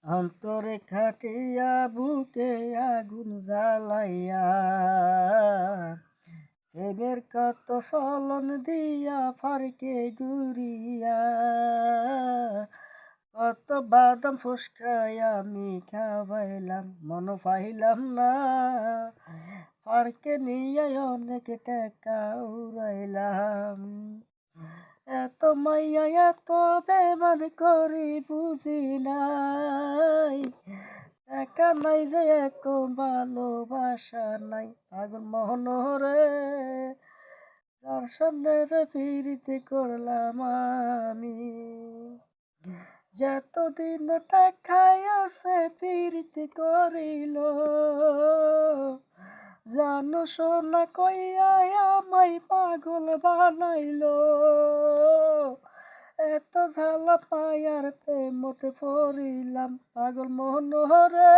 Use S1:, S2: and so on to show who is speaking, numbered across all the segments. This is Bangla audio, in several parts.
S1: অন্তরে খাটিয়া বুকে আগুন জ্বালাইয়া প্রেমের কত চলন দিয়া ফারকে ঘুরিয়া কত বাদাম ফুসকাই আমি খাওয়াইলাম মন পাইলাম না ফারকে নিয়ে অনেক টাকা উড়াইলাম এত মাইয়া এত বেমান করি বুঝি নাই একা নাই যে এখন ভালোবাসা নাই পাগল মহনরে যার সামনে যে ফিরিতে করলাম আমি যতদিন টাকায় আছে ফিরিতে করিল জানো সোনা কইয়া আমায় পাগল বানাইলো এত ঝালা পায়ার প্রেমত পড়িলাম পাগল মনোহরে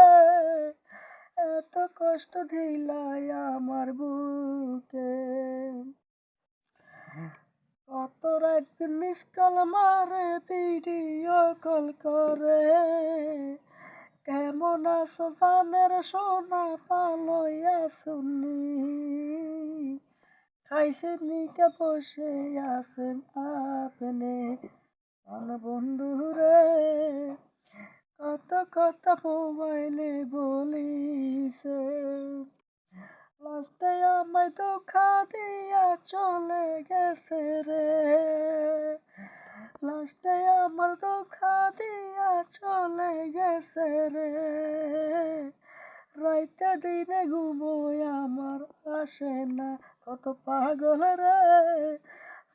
S1: এত কষ্ট দিলাই আমার বুকে কত রাত মিস কল মারে ভিডিও কল করে কেমন আছো জানের সোনা পালইয়া শুনি খাইছে নিকে বসে আছেন আপনি বন্ধু রে কত কথা মোবাইলে বলিছে লাস্টে আমায় ধোঁকা দিয়া চলে গেছে রে লাস্টে আমার ধোঁকা দিয়া চলে গেছে রে রাইতে দিনে ঘুমোয় আমার আসে না কত পাগল রে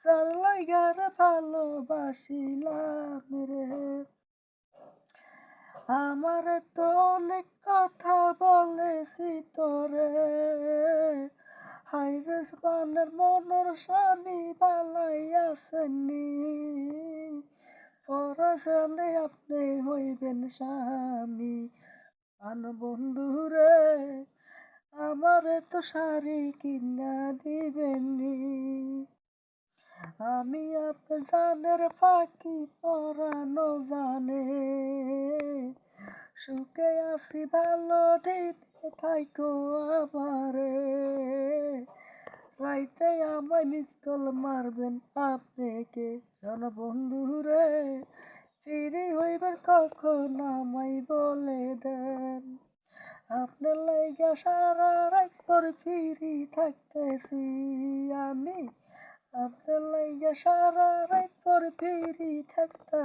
S1: চার লাইগার ভালোবাসিলাম রে আমার তো অনেক কথা বলেছি তোরে হাইরে বানের মনের স্বামী বালাই আসেননি পরাশনে আপনি হইবেন স্বামী আন বন্ধু রে আমারে তো শাড়ি কিনা দিবেননি আমি আপনি জানের পাখি পরানো জানে সুখে আছি ভালো দিতে থাইকো আমারে রাইতে আমায় মিস কল মারবেন আপনি কে জন বন্ধু রে ফিরি হইবার কখন আমায় বলে দেন আপনার লাইগা সারা রাত পর ফিরি থাকতেছি আমি আপনার লাইগা সারা রাত পর ফিরি থাকতে